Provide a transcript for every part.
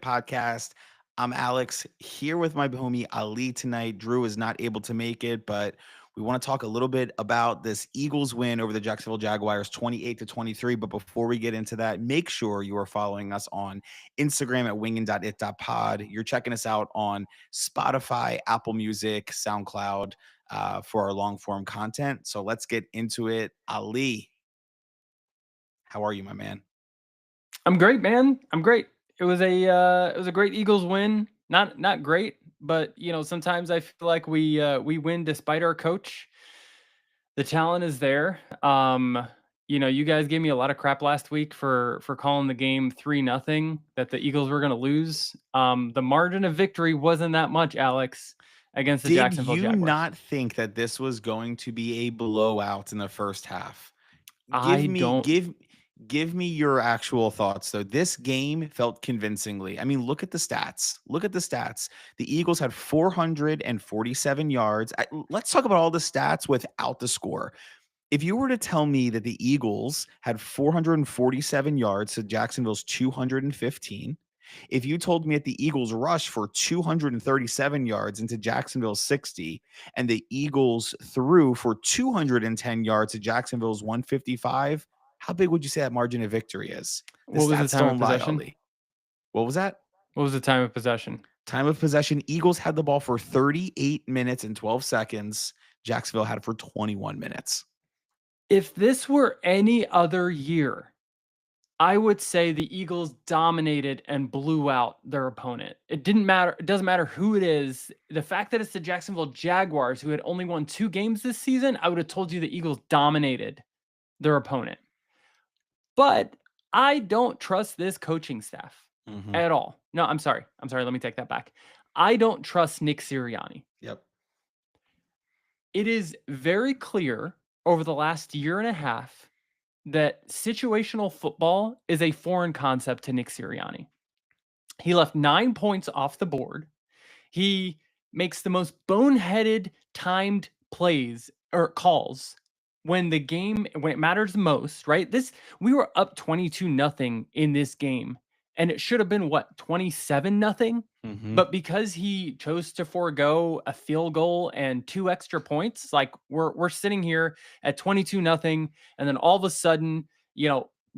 podcast. I'm Alex here with my homie Ali tonight. Drew is not able to make it, but we want to talk a little bit about this Eagles win over the Jacksonville Jaguars 28-23. But before we get into that, make sure you are following us on Instagram at wingin.it.pod. You're checking us out on Spotify, Apple Music, SoundCloud for our long form content. So let's get into it. Ali, how are you, my man? I'm great, man. I'm great. It was a great Eagles win. Not great, but sometimes I feel like we win despite our coach. The talent is there. You guys gave me a lot of crap last week for calling the game 3-0 that the Eagles were going to lose. The margin of victory wasn't that much, Alex, against the Did Jacksonville you Jaguars. not think that this was going to be a blowout in the first half? Give I me don't give give me your actual thoughts though. This game felt convincingly. I mean, look at the stats. Look at the stats. The Eagles had 447 yards. Let's talk about all the stats without the score. If you were to tell me that the Eagles had 447 yards to Jacksonville's 215, if you told me that the Eagles rushed for 237 yards into Jacksonville's 60, and the Eagles threw for 210 yards to Jacksonville's 155, how big would you say that margin of victory is? The What was the stats time of don't lie, possession? Ali. What was that? What was the time of possession? Time of possession, Eagles had the ball for 38 minutes and 12 seconds. Jacksonville had it for 21 minutes. If this were any other year, I would say the Eagles dominated and blew out their opponent. It didn't matter. It doesn't matter who it is. The fact that it's the Jacksonville Jaguars who had only won 2 games this season, I would have told you the Eagles dominated their opponent. But I don't trust this coaching staff Mhm. at all. No, I'm sorry. I'm sorry. Let me take that back. I don't trust Nick Sirianni. Yep. It is very clear over the last year and a half that situational football is a foreign concept to Nick Sirianni. He left 9 points off the board. He makes the most boneheaded timed plays or calls when it matters most, right? This We were up 22 nothing in this game and it should have been what, 27 nothing? Mhm. But because he chose to forego a field goal and 2 extra points, like we're sitting here at 22 nothing and then all of a sudden,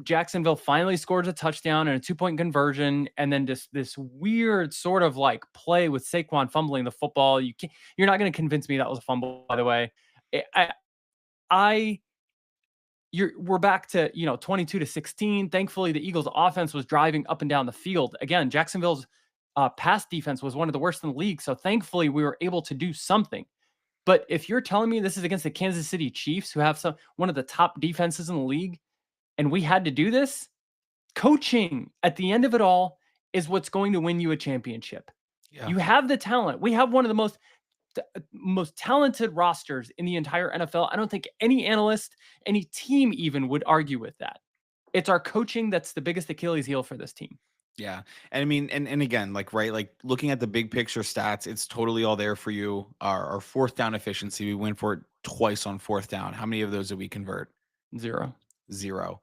Jacksonville finally scores a touchdown and a 2-point conversion, and then just this weird sort of like play with Saquon fumbling the football. You're not going to convince me that was a fumble, by the way. I, I we're back to 22-16. Thankfully, the Eagles' offense was driving up and down the field. Again, Jacksonville's pass defense was one of the worst in the league, so thankfully we were able to do something. But if you're telling me this is against the Kansas City Chiefs, who have one of the top defenses in the league, and we had to do this, coaching at the end of it all is what's going to win you a championship. Yeah. You have the talent. We have one of the most talented rosters in the entire NFL. I don't think any analyst, any team even would argue with that. It's our coaching that's the biggest Achilles heel for this team. Yeah. And I mean, and again, like, right, like looking at the big picture stats, it's totally all there for you. Our fourth down efficiency, we went for it twice on fourth down. How many of those did we convert? 0. Zero.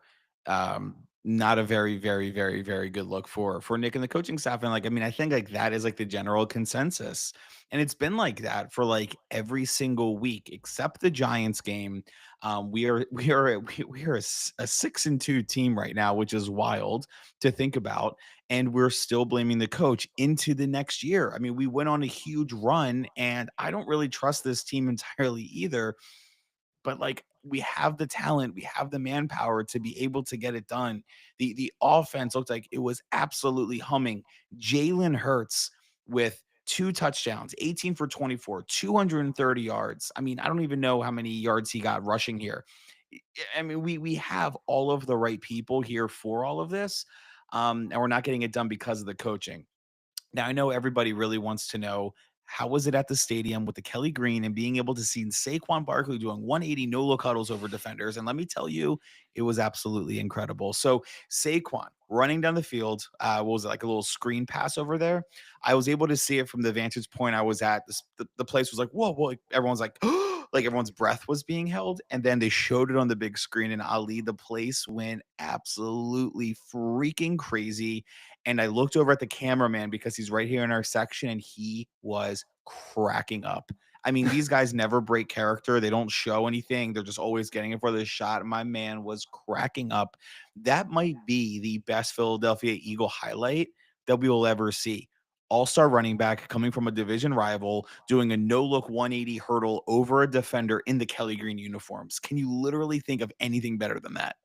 Not a very, very, very, very good look for Nick and the coaching staff. And like, I mean, I think like that is like the general consensus. And it's been like that for like every single week except the Giants game. We are a 6-2 team right now, which is wild to think about. And we're still blaming the coach into the next year. I mean, we went on a huge run, and I don't really trust this team entirely either, but like we have the talent, we have the manpower to be able to get it done. The offense looked like it was absolutely humming. Jalen Hurts with 2 touchdowns, 18 for 24, 230 yards. I mean, I don't even know how many yards he got rushing here. I mean, we have all of the right people here for all of this. And we're not getting it done because of the coaching. Now, I know everybody really wants to know, how was it at the stadium with the Kelly Green and being able to see Saquon Barkley doing 180 no look huddles over defenders? And let me tell you, it was absolutely incredible. So Saquon running down the field, what was it, like a little screen pass over there? I was able to see it from the vantage point I was at. The place was like, whoa, whoa. Everyone's like, like everyone's breath was being held, and then they showed it on the big screen, and Ali, the place went absolutely freaking crazy. And I looked over at the cameraman because he's right here in our section, and he was cracking up. I mean, these guys never break character. They don't show anything. They're just always getting it for the shot. My man was cracking up. That might be the best Philadelphia Eagle highlight that we will ever see. All-star running back coming from a division rival, doing a no-look 180 hurdle over a defender in the Kelly Green uniforms. Can you literally think of anything better than that?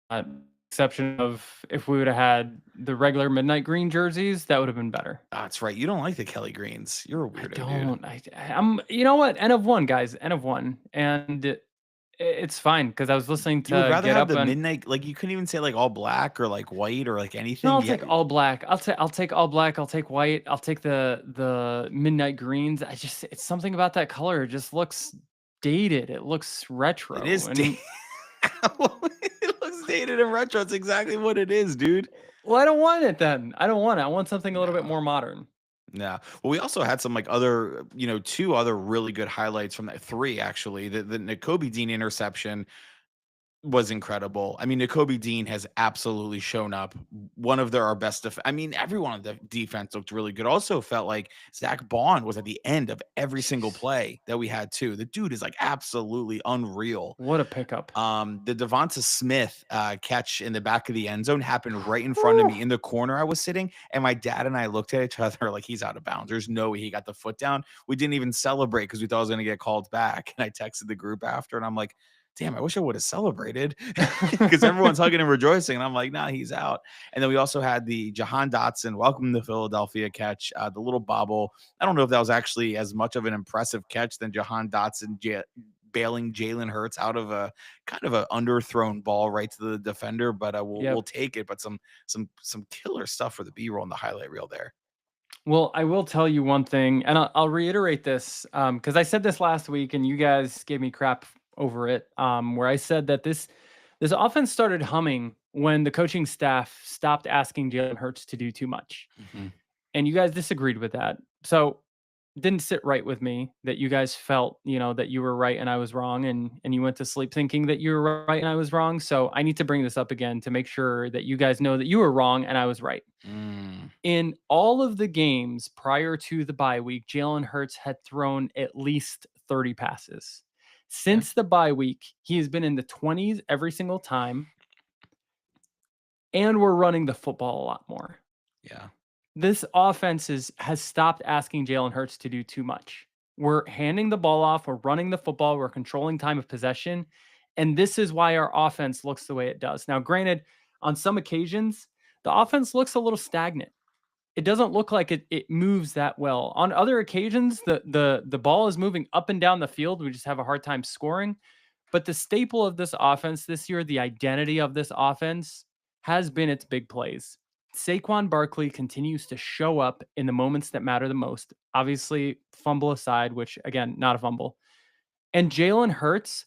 Uh, Exception of if we would have had the regular midnight green jerseys, that would have been better. Ah, that's right. You don't like the Kelly Greens. You're a I weirdo, dude. don't. I'm. You know what? N of one, guys. N of one, and it's fine because I was listening You would to rather Get have Up the and midnight, like, you couldn't even say, like, all black or, like, white or, like, no, anything. I'll Yeah, take all black. I'll take all black. I'll take white. I'll take the midnight greens. It's something about that color. It just looks dated. It looks it retro. is And it looks dated and retro. It's exactly what it is, dude. well, I don't want it then. I don't want it. I want something a little bit No. more modern. Yeah. Well, we also had some like other, two other really good highlights from that three actually. The Nakobe Dean interception was incredible. I mean, Nakobe Dean has absolutely shown up. One of our best. I mean, everyone on the defense looked really good. Also, felt like Zach Bond was at the end of every single Jeez, play that we had too. The dude is like absolutely unreal. what a pickup. The Devonta Smith catch in the back of the end zone happened right in front of Whew. me in the corner I was sitting, and my dad and I looked at each other like he's out of bounds. There's no way he got the foot down. We didn't even celebrate because we thought I was going to get called back. And I texted the group after, and I'm like, damn, I wish I would have celebrated because everyone's hugging and rejoicing. And I'm like, nah, he's out. And then we also had the Jahan Dotson welcome to Philadelphia catch, the little bobble. I don't know if that was actually as much of an impressive catch than Jahan Dotson bailing Jalen Hurts out of a kind of a underthrown ball right to the defender, but we'll Yep. take it. But some killer stuff for the B-roll and the highlight reel there. Well, I will tell you one thing, and I'll reiterate this because I said this last week, and you guys gave me crap over it. Where I said that this offense started humming when the coaching staff stopped asking Jalen Hurts to do too much, Mhm. and you guys disagreed with that. So didn't sit right with me that you guys felt, that you were right and I was wrong, and you went to sleep thinking that you were right and I was wrong. So I need to bring this up again to make sure that you guys know that you were wrong and I was right. Mm, In all of the games prior to the bye week, Jalen Hurts had thrown at least 30 passes. okay. Since the bye week, he has been in the 20s every single time, and we're running the football a lot more. Yeah. This offense has stopped asking Jalen Hurts to do too much. We're handing the ball off, we're running the football, we're controlling time of possession, and this is why our offense looks the way it does. Now, granted, on some occasions, the offense looks a little stagnant. It doesn't look like it moves that well. On other occasions, the ball is moving up and down the field. We just have a hard time scoring. But the staple of this offense this year, the identity of this offense, has been its big plays. Saquon Barkley continues to show up in the moments that matter the most. Obviously, fumble aside, which again, not a fumble. And Jalen Hurts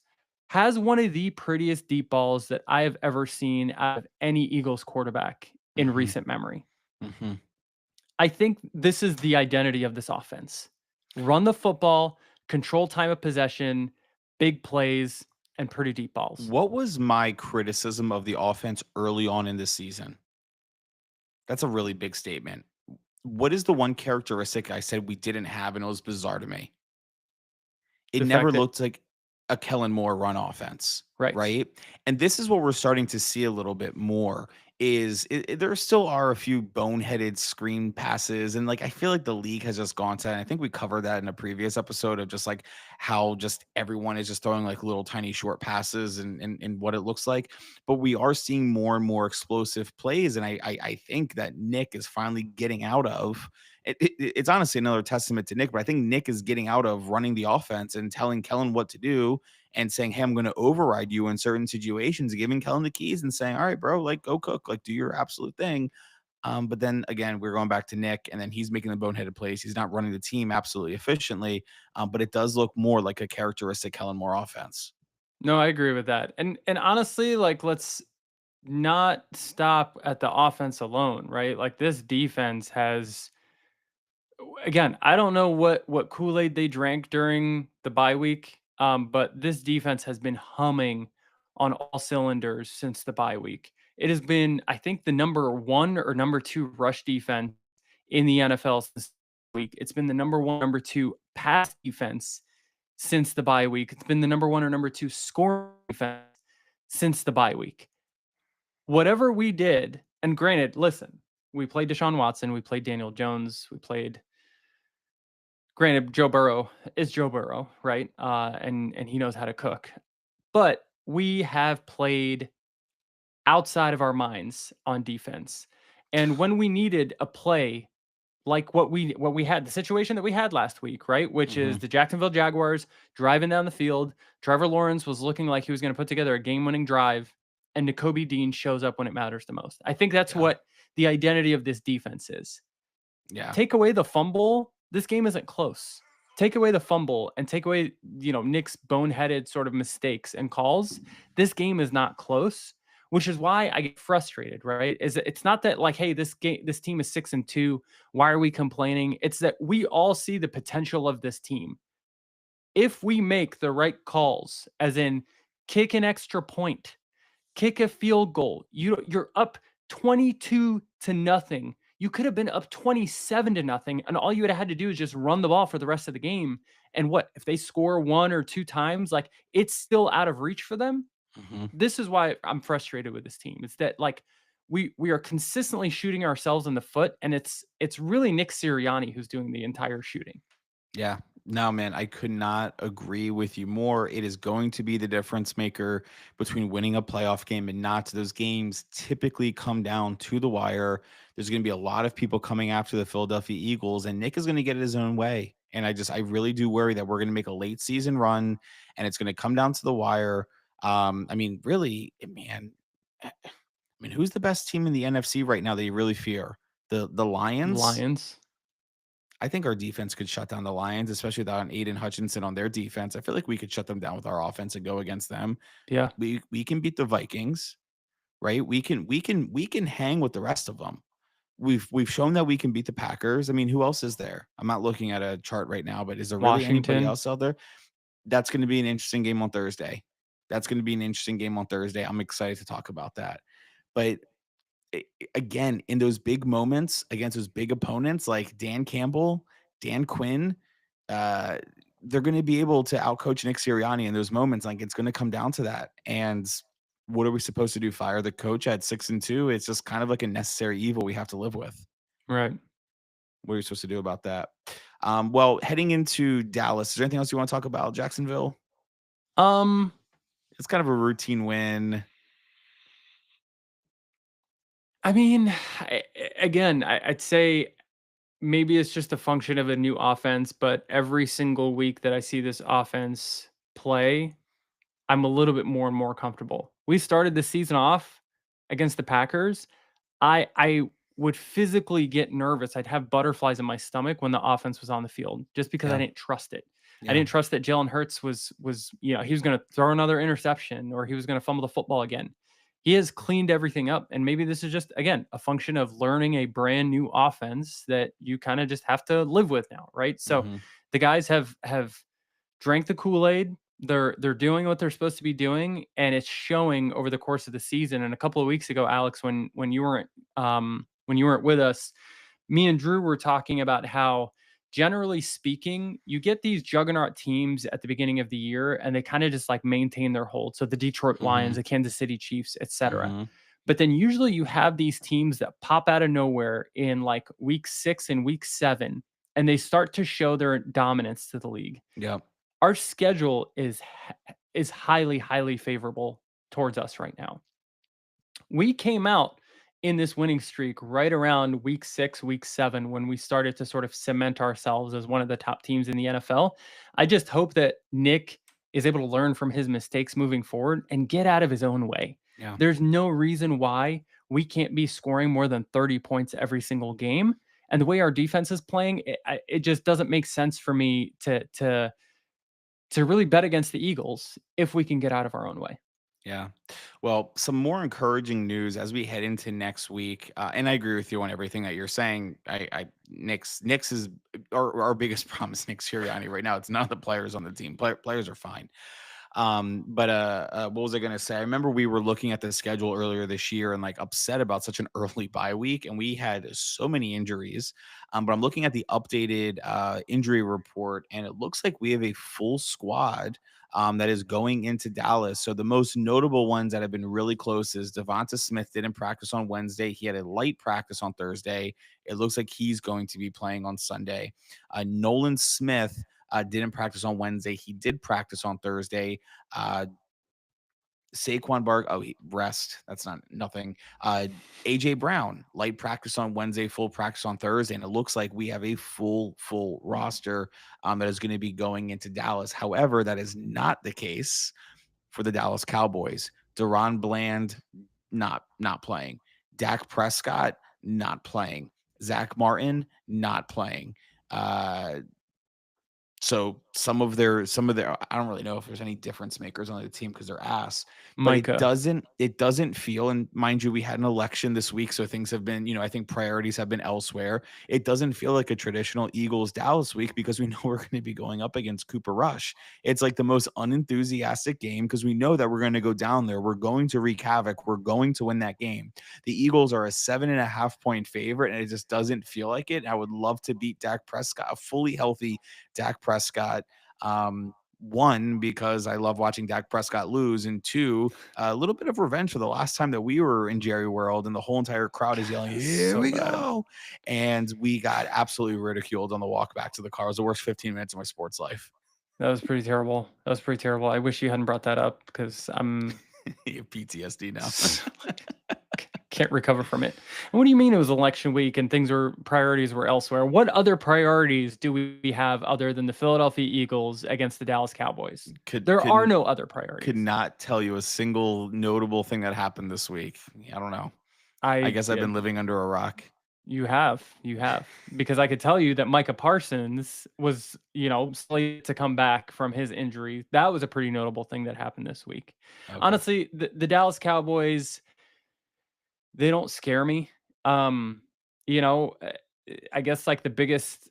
has one of the prettiest deep balls that I have ever seen out of any Eagles quarterback in Hmm. recent memory. Hmm. I think this is the identity of this offense. Run the football, control time of possession, big plays, and pretty deep balls. What was my criticism of the offense early on in this season? That's a really big statement. What is the one characteristic I said we didn't have, and it was bizarre to me? It The never fact that looked like a Kellen Moore run offense, right. right? And this is what we're starting to see a little bit more is there still are a few boneheaded screen passes, and like I feel like the league has just gone to, and I think we covered that in a previous episode of just like how just everyone is just throwing like little tiny short passes and what it looks like. But we are seeing more and more explosive plays, and I think that Nick is finally getting out of it's honestly another testament to Nick, but I think Nick is getting out of running the offense and telling Kellen what to do and saying, "Hey, I'm going to override you in certain situations," giving Kellen the keys and saying, "All right, bro, like go cook, like do your absolute thing." But then again, we're going back to Nick, and then he's making the boneheaded plays. He's not running the team absolutely efficiently, but it does look more like a characteristic Kellen Moore offense. No, I agree with that. And honestly, like let's not stop at the offense alone, right? Like this defense has Again, I don't know what Kool-Aid they drank during the bye week, but this defense has been humming on all cylinders since the bye week. It has been, I think, the number 1 or number 2 rush defense in the NFL since the week. It's been the number 1, number 2 pass defense since the bye week. It's been the number 1 or number 2 score defense since the bye week. Whatever we did, and granted, listen, we played Deshaun Watson, we played Daniel Jones, we played granted, Joe Burrow is Joe Burrow, right? And he knows how to cook. But we have played outside of our minds on defense. And when we needed a play like what we had, the situation that we had last week, right? Which is the Jacksonville Jaguars driving down the field. Trevor Lawrence was looking like he was going to put together a game-winning drive, and Nakobe Dean shows up when it matters the most. I think that's what the identity of this defense is. Yeah. Take away the fumble, this game isn't close. Take away the fumble and take away, Nick's boneheaded sort of mistakes and calls. This game is not close, which is why I get frustrated, right? It's not that like, hey, this team is 6-2. Why are we complaining? It's that we all see the potential of this team. If we make the right calls, as in kick an extra point, kick a field goal, you're up 22-0. You could have been up 27-0, and all you would have had to do is just run the ball for the rest of the game. And what if they score 1 or 2 times? Like, it's still out of reach for them. This is why I'm frustrated with this team. It's that like we are consistently shooting ourselves in the foot, and it's really Nick Sirianni who's doing the entire shooting. Yeah. No, man, I could not agree with you more. It is going to be the difference maker between winning a playoff game and not. Those games typically come down to the wire. There's going to be a lot of people coming after the Philadelphia Eagles, and Nick is going to get it his own way. And I really do worry that we're going to make a late season run, and it's going to come down to the wire. I mean, really, man. I mean, who's the best team in the NFC right now that you really fear? The Lions. Lions. I think our defense could shut down the Lions, especially without an Aiden Hutchinson on their defense. I feel like we could shut them down with our offense and go against them. Yeah. We can beat the Vikings, right? We can hang with the rest of them. We've shown that we can beat the Packers. I mean, who else is there? I'm not looking at a chart right now, but is there really anybody Washington. else out there? That's going to be an interesting game on Thursday. I'm excited to talk about that. But again, in those big moments against those big opponents like Dan Campbell, Dan Quinn, they're going to be able to outcoach Nick Sirianni in those moments. Like, it's going to come down to that. And what are we supposed to do? Fire the coach at 6-2? It's just kind of like a necessary evil we have to live with. Right. What are you supposed to do about that? Well, heading into Dallas, is there anything else you want to talk about? Jacksonville? It's kind of a routine win. I mean, I'd say maybe it's just a function of a new offense, but every single week that I see this offense play, I'm a little bit more and more comfortable. We started the season off against the Packers. I would physically get nervous. I'd have butterflies in my stomach when the offense was on the field just because I didn't trust it. I didn't trust that Jalen Hurts was he was going to throw another interception or he was going to fumble the football again. He has cleaned everything up, and maybe this is just, again, a function of learning a brand new offense that you kind of just have to live with now, right? So the guys have drank the Kool-Aid. They're doing what they're supposed to be doing, and it's showing over the course of the season. And a couple of weeks ago, Alex, when you weren't with us, me and Drew were talking about how, generally speaking, you get these juggernaut teams at the beginning of the year, and they kind of just like maintain their hold. So the Detroit Lions, the Kansas City Chiefs, etc. But then usually you have these teams that pop out of nowhere in like week 6 and week 7, and they start to show their dominance to the league. Yep. Our schedule is highly, highly favorable towards us right now. We came out in this winning streak right around week 6, week 7, when we started to sort of cement ourselves as one of the top teams in the NFL. I just hope that Nick is able to learn from his mistakes moving forward and get out of his own way. Yeah. There's no reason why we can't be scoring more than 30 points every single game. And the way our defense is playing, it just doesn't make sense for me to really bet against the Eagles if we can get out of our own way. Yeah. Well, some more encouraging news as we head into next week, and I agree with you on everything that you're saying. Nick's is our biggest problem is Nick Sirianni right now. It's not the players on the team. Players are fine. But what was I gonna say? I remember we were looking at the schedule earlier this year and like upset about such an early bye week, and we had so many injuries. But I'm looking at the updated injury report, and it looks like we have a full squad that is going into Dallas. So the most notable ones that have been really close is Devonta Smith didn't practice on Wednesday. He had a light practice on Thursday. It looks like he's going to be playing on Sunday. Nolan Smith didn't practice on Wednesday. He did practice on Thursday. Uh, Saquon Bark, oh, he rest. That's not nothing. AJ Brown, light practice on Wednesday, full practice on Thursday, and it looks like we have a full roster that is going to be going into Dallas. However, that is not the case for the Dallas Cowboys. Deron Bland not playing. Dak Prescott not playing. Zach Martin not playing. So some of their I don't really know if there's any difference makers on the team because they're ass, but Micah. it doesn't feel, and mind you, we had an election this week, so things have been, I think priorities have been elsewhere. It doesn't feel like a traditional Eagles Dallas week because we know we're going to be going up against Cooper Rush. It's like the most unenthusiastic game because we know that we're going to go down there. We're going to wreak havoc. We're going to win that game. The Eagles are a 7.5 point favorite, and it just doesn't feel like it. I would love to beat Dak Prescott, a fully healthy Dak Prescott. One, because I love watching Dak Prescott lose, and two, a little bit of revenge for the last time that we were in Jerry World and the whole entire crowd is yelling, "Here So we bad. go!" And we got absolutely ridiculed on the walk back to the car. It was the worst 15 minutes of my sports life. That was pretty terrible. That was pretty terrible. I wish you hadn't brought that up because I'm You have PTSD now. can't recover from it. And what do you mean it was election week and priorities were elsewhere? What other priorities do we have other than the Philadelphia Eagles against the Dallas Cowboys? Could There are could no other could priorities. not tell you a single notable thing that happened this week. I don't know. I I guess I've been living under a rock. You have, because I could tell you that Micah Parsons was, slated to come back from his injury. That was a pretty notable thing that happened this week. Okay. Honestly, the Dallas Cowboys, they don't scare me. Um, you know, uh, I guess like the biggest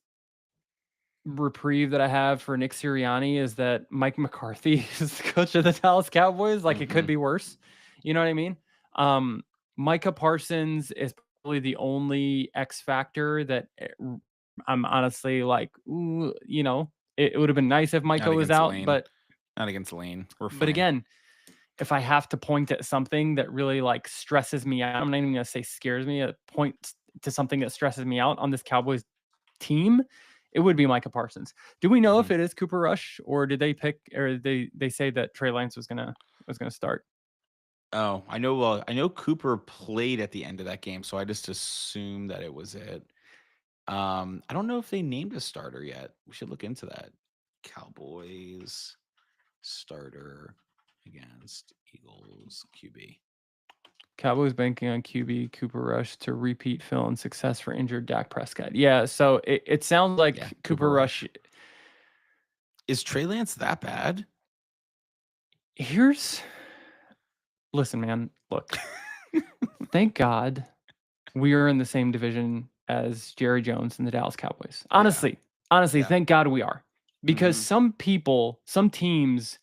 reprieve that I have for Nick Sirianni is that Mike McCarthy is the coach of the Dallas Cowboys. Like it could Mhm. be worse. You know what I mean? Um, Micah Parsons is probably the only X factor that I'm honestly like, ooh, it would have been nice if Not Micah was against out, Lane. but Not against Lane. We're but fine. again, if I have to point at something that really like stresses me out, I'm not even gonna say scares me, point to something that stresses me out on this Cowboys team, it would be Micah Parsons. Do we know if Mhm. it is Cooper Rush or did they pick or they say that Trey Lance was gonna start? Oh, I know Cooper played at the end of that game, so I just assumed that it was it. I don't know if they named a starter yet. We should look into that. Cowboys starter against Eagles QB. Cowboys banking on QB Cooper Rush to repeat fill in success for injured Dak Prescott. Yeah, so it sounds Yeah, like Cooper Cooper Rush. Rush. Is Trey Lance that bad? Here's Listen, man, look. Thank God we are in the same division as Jerry Jones and the Dallas Cowboys. Yeah. Honestly, Yeah. thank God we are. Because Mhm. some people, some teams,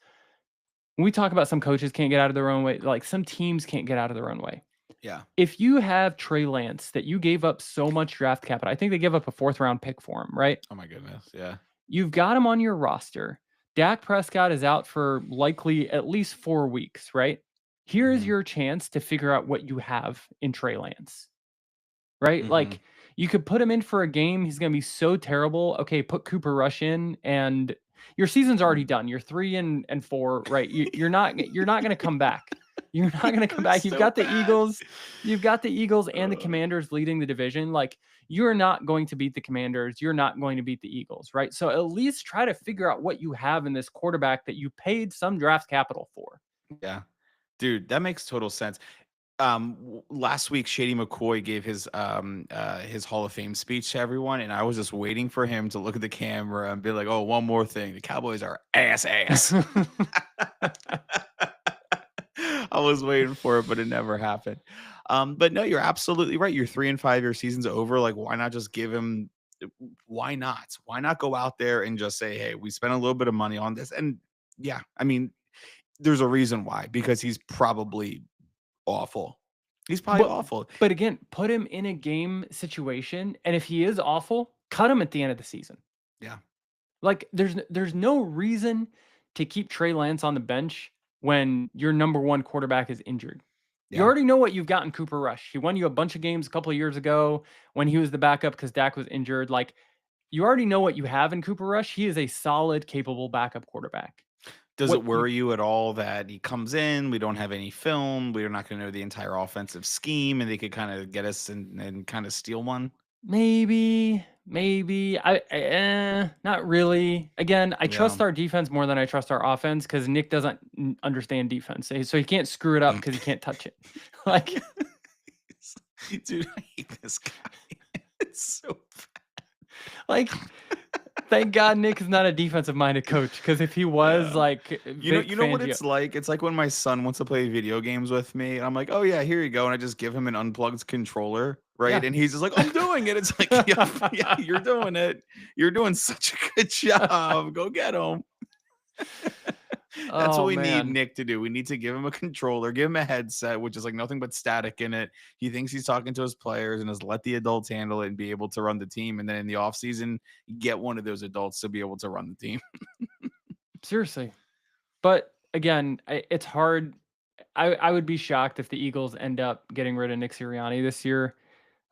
when we talk about some coaches can't get out of their own way, like some teams can't get out of their own way. Yeah. If you have Trey Lance that you gave up so much draft capital, I think they give up a fourth round pick for him, right? Oh my goodness. Yeah. You've got him on your roster. Dak Prescott is out for likely at least 4 weeks, right? Here's Mhm. your chance to figure out what you have in Trey Lance. Right? Mhm. Like, you could put him in for a game, he's gonna be so terrible. Okay, put Cooper Rush in, and your season's already done. You're 3 and 4, right? You're not gonna come back. You're not gonna come It's back. so bad. You've got the Eagles and the Uh, Commanders leading the division. Like, you're not going to beat the Commanders. You're not going to beat the Eagles, right? So at least try to figure out what you have in this quarterback that you paid some draft capital for. yeah. Dude, that makes total sense. Last week Shady McCoy gave his Hall of Fame speech to everyone, and I was just waiting for him to look at the camera and be like, "Oh, one more thing. The Cowboys are ass." I was waiting for it, but it never happened. But no, you're absolutely right. Your 3 and 5 year season's over. Like, why not just give him? Why not? Why not go out there and just say, "Hey, we spent a little bit of money on this," and yeah, I mean, there's a reason why, because he's probably awful. He's probably But awful. but again, put him in a game situation, and if he is awful, cut him at the end of the season. Yeah. Like, there's no reason to keep Trey Lance on the bench when your number one quarterback is injured. You Yeah. already know what you've got in Cooper Rush. He won you a bunch of games a couple of years ago when he was the backup because Dak was injured. Like, you already know what you have in Cooper Rush. He is a solid, capable backup quarterback. Does What it you worry you at all that he comes in, we don't have any film, we're not gonna know the entire offensive scheme, and they could kinda get us and kinda steal one? maybe not really. Again, I Yeah. trust our defense more than I trust our offense because Nick doesn't understand defense, so he can't screw it up because he can't touch it. Like, Dude, I hate this guy. It's so like, thank God Nick is not a defensive-minded coach. Because if he was, yeah. like, Vic You know what Fangio. it's like? It's like when my son wants to play video games with me, and I'm like, "Oh, yeah, here you go," and I just give him an unplugged controller, right? Yeah. And he's just like, "I'm doing it." It's like, "Yeah, yeah, you're doing it. You're doing such a good job. Go get him." That's what Oh, we need man. Nick to do. We need to give him a controller, give him a headset, which is like nothing but static in it. He thinks he's talking to his players and just let the adults handle it and be able to run the team. And then in the offseason, get one of those adults to be able to run the team. Seriously. But, again, it's hard. I would be shocked if the Eagles end up getting rid of Nick Sirianni this year.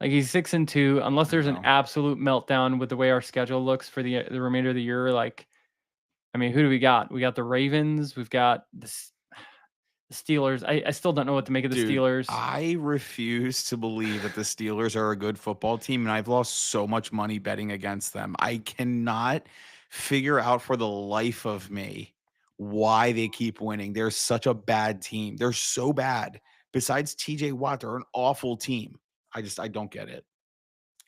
Like, he's 6-2, unless I there's an know. absolute meltdown with the way our schedule looks for the remainder of the year. Like, I mean, who do we got? We got the Ravens. We've got the Steelers. I still don't know what to make of the Dude, Steelers. I refuse to believe that the Steelers are a good football team, and I've lost so much money betting against them. I cannot figure out for the life of me why they keep winning. They're such a bad team. They're so bad. Besides TJ Watt, they're an awful team. I don't get it.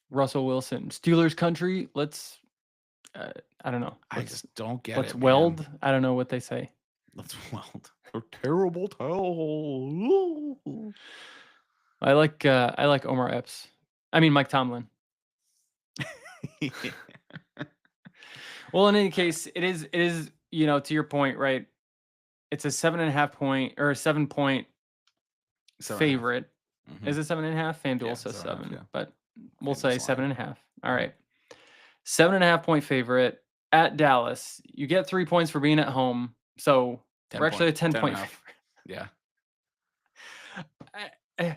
Russell Wilson, Steelers country. I don't know. I just don't get Let's it, man. weld. I don't know what they say. Let's weld. A terrible towel. I like Omar Epps. I mean Mike Tomlin. Well, in any case, it is to your point, right? It's a 7.5 point or a 7-point 7.5. favorite. Mhm. Is it 7.5? FanDuel Yeah, says 7.5, 7, yeah. but we'll FanDuel's say lying. 7.5. All right. 7.5 point favorite at Dallas. You get 3 points for being at home. So 10 we're actually a point, 10 10 and point a half. favorite. Yeah.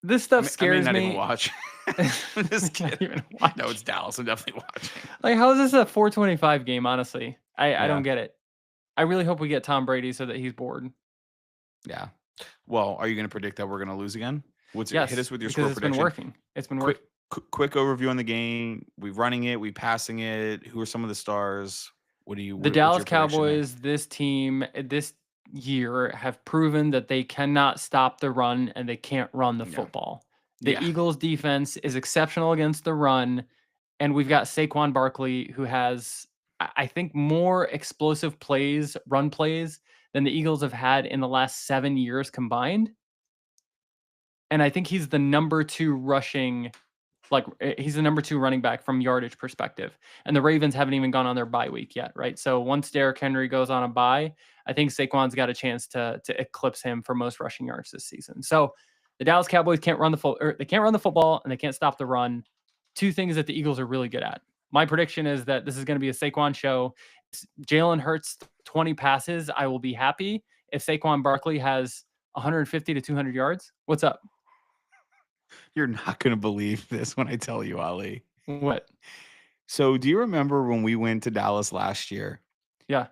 This I stuff may scares not me. even watch. I'm just Not kidding. even No, it's watch. Dallas. I'm definitely watching. Like, how is this a 425 game, honestly? I Yeah. don't get it. I really hope we get Tom Brady so that he's bored. Yeah. Well, are you going to predict that we're going to lose again? Hit Yes, us with your because score it's been prediction. working. It's been Quick, working. quick overview on the game. We running it. We passing it. Who are some of the stars? What do you? The What's Dallas your prediction there? Cowboys, this team, this year have proven that they cannot stop the run and they can't run the Yeah. football. The Yeah. Eagles defense is exceptional against the run, and we've got Saquon Barkley, who has, I think, more explosive plays, run plays, than the Eagles have had in the last 7 years combined. And I think he's the number 2 rushing, he's the number 2 running back from yardage perspective. And the Ravens haven't even gone on their bye week yet, right? So once Derrick Henry goes on a bye, I think Saquon's got a chance to eclipse him for most rushing yards this season. So the Dallas Cowboys can't run they can't run the football and they can't stop the run. 2 things that the Eagles are really good at. My prediction is that this is going to be a Saquon show. Jalen Hurts 20 passes, I will be happy. If Saquon Barkley has 150 to 200 yards, what's up? You're not going to believe this when I tell you, Ali. What? So, do you remember when we went to Dallas last year? Yeah.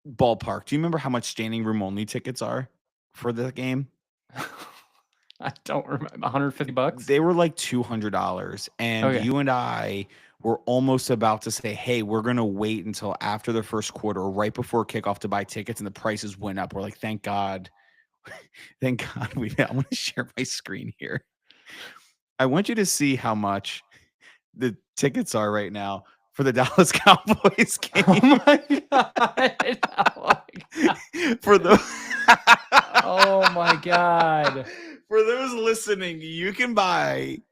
Ballpark. Do you remember how much standing room only tickets are for the game? I don't remember. $150? They were like $200. And Okay. you and I were almost about to say, hey, we're going to wait until after the first quarter or right before kickoff to buy tickets. And the prices went up. We're like, thank God. Thank God. I want to share my screen here. I want you to see how much the tickets are right now. for the Dallas Cowboys game. Oh my god. Oh my god. For the Oh my god. For those listening, you can buy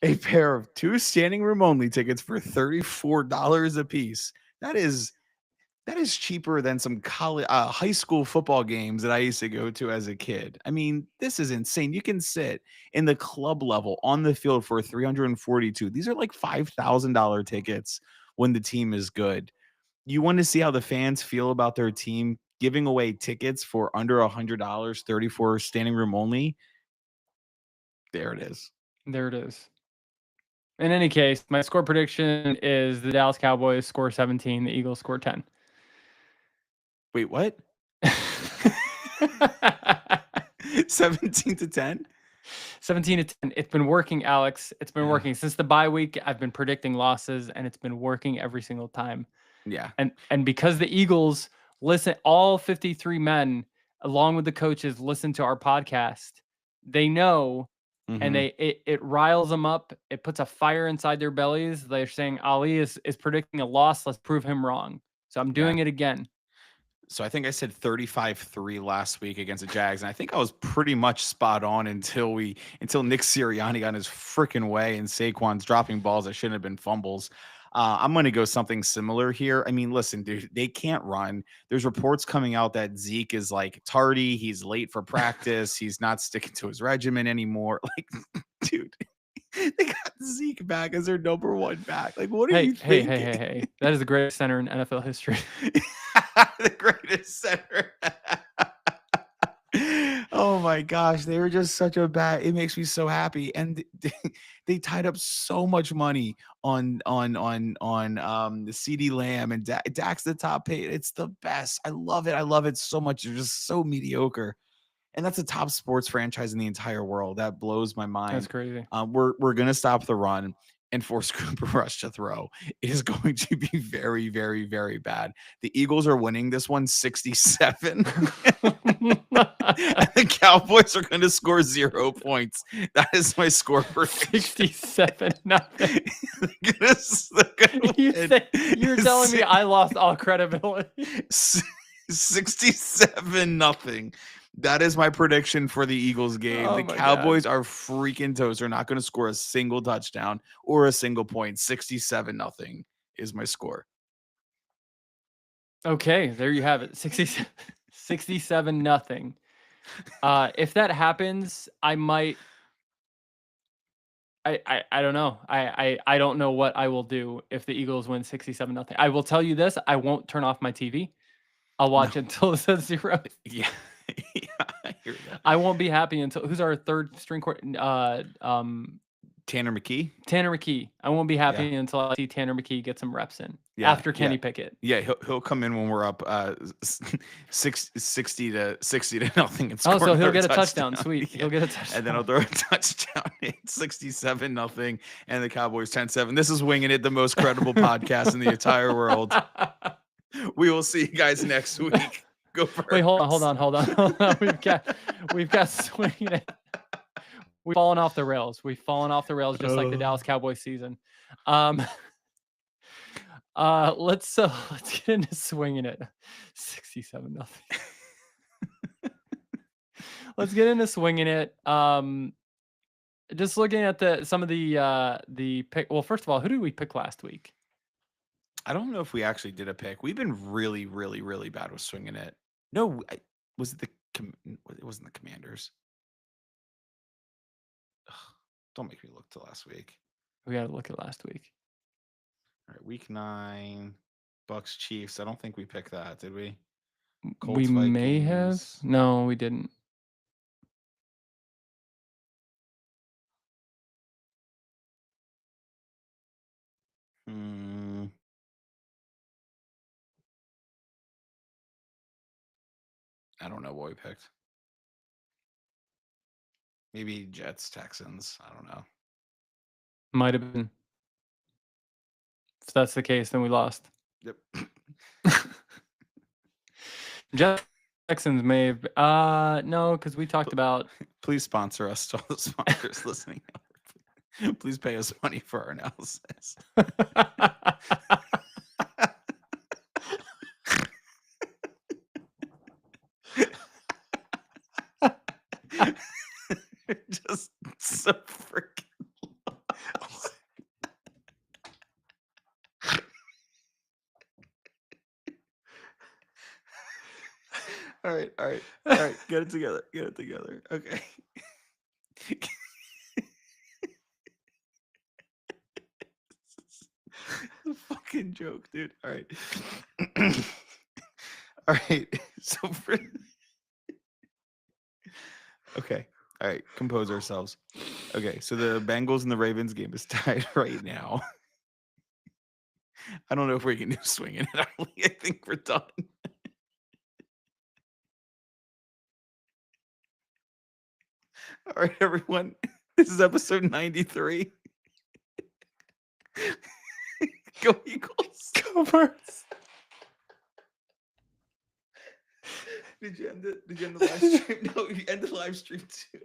a pair of 2 standing room only tickets for $34 a piece. That is cheaper than some college high school football games that I used to go to as a kid. I mean, this is insane. You can sit in the club level on the field for 342. These are like $5,000 tickets when the team is good. You want to see how the fans feel about their team giving away tickets for under $100, 34 standing room only. There it is. There it is. In any case, my score prediction is the Dallas Cowboys score 17, the Eagles score 10. Wait, what? 17 to 10? 17 to 10. It's been working, Alex. It's been working since the bye week. I've been predicting losses, and it's been working every single time. Yeah. And because the Eagles listen, all 53 men, along with the coaches, listen to our podcast, they know, and it riles them up. It puts a fire inside their bellies. They're saying Ali is predicting a loss. Let's prove him wrong. So I'm doing it again. So I think I said 35-3 last week against the Jags, and I think I was pretty much spot on until Nick Sirianni got in his freaking way and Saquon's dropping balls that shouldn't have been fumbles. I'm going to go something similar here. I mean, listen, dude, they can't run. There's reports coming out that Zeke is like tardy. He's late for practice. He's not sticking to his regimen anymore. Like, dude, they got Zeke back as their number 1 back. Like, what are you thinking? Hey. That is the greatest center in NFL history. The greatest center. Oh my gosh, they were just such a bad. It makes me so happy, and they tied up so much money on the CD Lamb and Dak's the top paid. It's the best. I love it. I love it so much. They're just so mediocre, and that's a top sports franchise in the entire world. That blows my mind. That's crazy. We're gonna stop the run and force Cooper Rush to throw. It is going to be very, very, very bad. The Eagles are winning this one 67. And the Cowboys are going to score 0 points. That is my score for 67 nothing. You're telling me I lost all credibility. 67 nothing. That is my prediction for the Eagles game. The Cowboys are freaking toast. They're not going to score a single touchdown or a single point. 67 nothing is my score. Okay, there you have it. 67 nothing. If that happens, I might. I don't know. I don't know what I will do if the Eagles win 67 nothing. I will tell you this: I won't turn off my TV. I'll watch it until it says 0. Yeah. I hear that. I won't be happy until who's our third string court? Tanner McKee. Tanner McKee. I won't be happy until I see Tanner McKee get some reps in after Kenny Pickett. Yeah, he'll come in when we're up 60 to nothing. And so he'll get a touchdown. Sweet. Yeah. He'll get a touchdown. And then I'll throw a touchdown. It's 67 nothing, and the Cowboys 10-7. This is Winging It, the most credible podcast in the entire world. We will see you guys next week. Go first. Wait, hold on. We've got Swinging It. We've fallen off the rails. Just like the Dallas Cowboys season. Let's get into Swinging It. 67 nothing. Let's get into Swinging It. Just looking at some of the pick. Well, first of all, who did we pick last week? I don't know if we actually did a pick. We've been really, really, really bad with Swinging It. No, was it it wasn't the Commanders. Ugh, don't make me look to last week. We got to look at last week. All right, week 9, Bucks Chiefs. I don't think we picked that, did we? Colts, we may have. No, we didn't. I don't know what we picked. Maybe Jets, Texans. I don't know. Might have been. If that's the case, then we lost. Yep. Jets, Texans may have. No, because we talked about. Please sponsor us to all the sponsors listening. Please pay us money for our analysis. Just so freaking lost. All right. Get it together. Okay. The fucking joke, dude. All right. All right. So okay. All right. Compose ourselves. Okay. So the Bengals and the Ravens game is tied right now. I don't know if we can do swinging it early. I think we're done. All right, everyone. This is episode 93. Go Eagles. Go Birds. Did you end the live stream? No, you end the live stream too.